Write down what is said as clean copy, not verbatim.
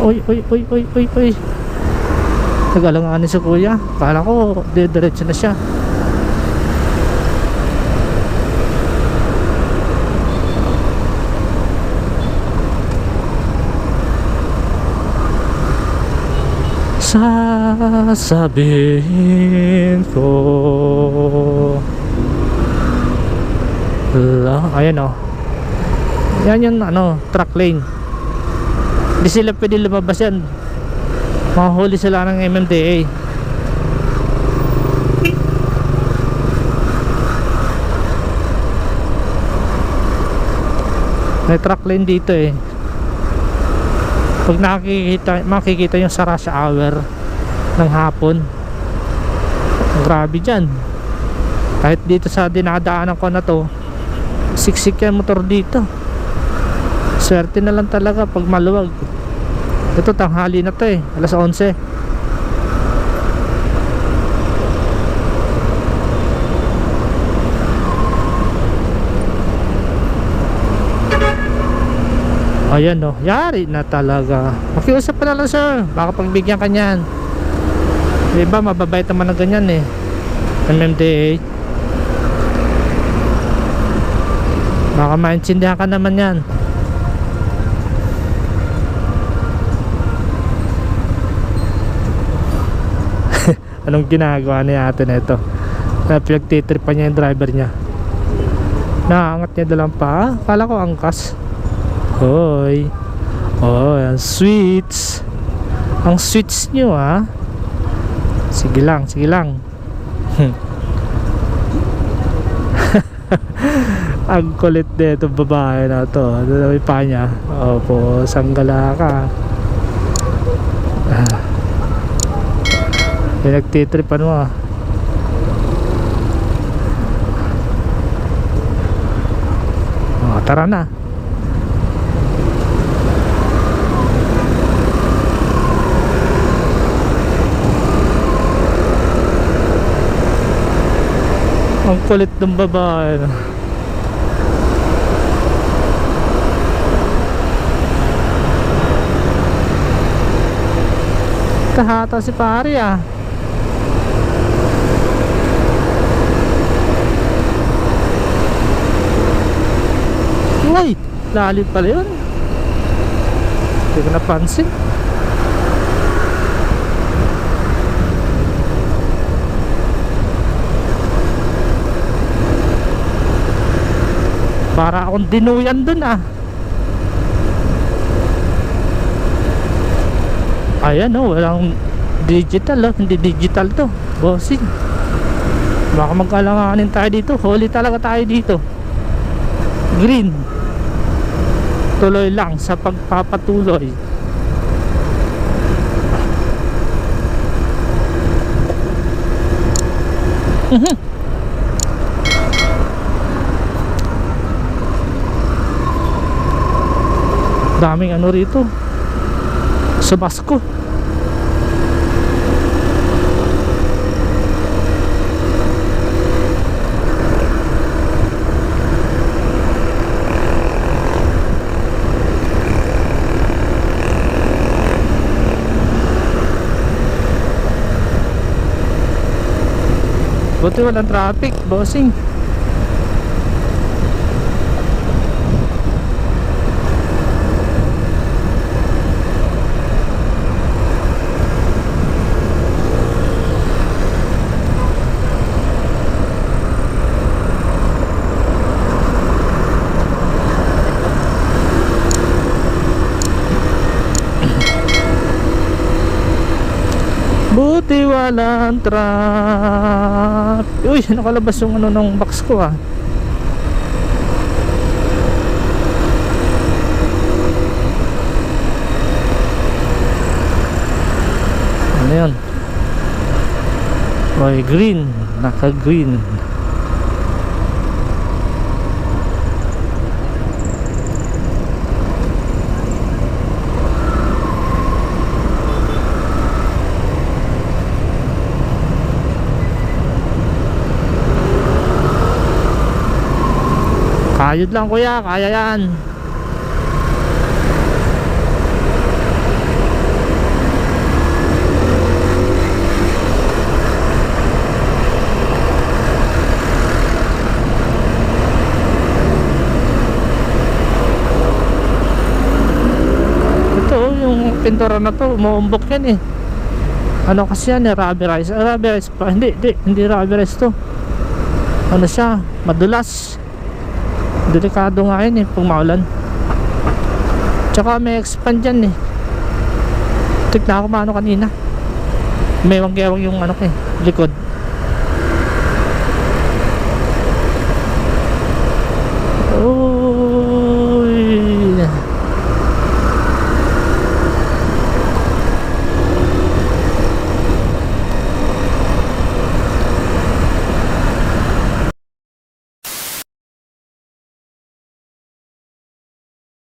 Uy, uy, uy, uy, uy, uy. Nag-alanganin si kuya. Kala ko, diretso na siya. Sasabihin ko ayan o. Yan yung ano, truck lane. Hindi sila pwede lumabas yan. Mahuli sila ng MMDA. May truck lane dito eh. Pag makikita yung sa rush hour ng hapon, grabe dyan. Kahit dito sa dinadaanan ko na to, siksik yan motor dito. Swerte na lang talaga pag maluwag. Ito tanghali na to eh, alas 11. Ayan o, yari na talaga. Makiusap pa na lang sir, baka pagbigyan ka niyan. Diba mababait naman na ganyan eh, MMDA. Baka maintindihan ka naman yan. Anong ginagawa niya ate na ito? Pinagtitripan niya yung driver niya. Naangat niya dalang pa. Kala ko angkas. Hoy. Oh, ang sweets. Ang sweets nyo ha. Sige lang, sige lang. Ang kulit nito babae na to. Ano may pa niya? Opo, sanggala ka. Pinagtitripan mo ah. Tara na. Ang kulit ng babae na. Kahata si pare ah. Uy, lalim pala yun. Hindi ko napansin. Para akong dinuyan dun ah. Ayan oh, walang digital oh. Hindi digital to, bossing. Baka magkalanganin tayo dito. Huli talaga tayo dito. Green. Tuloy lang sa pagpapatuloy. Daming ano rito sa Basco. Buti walang traffic, bossing. Buti walang trap. Uy, nakalabas yung ano ng box ko ah. Ano yun? Oy, green. Naka green. Kayod lang kuya, kaya yan. pintura na to, umuumbok yan eh. Ano kasi yan eh, rubberized. Rubberized pa, hindi rubberized to. Ano siya, madulas. Delikado nga yun eh, pag maulan. Tsaka may expand dyan eh. Tignan ako maano kanina. May wangyawang yung ano eh, likod.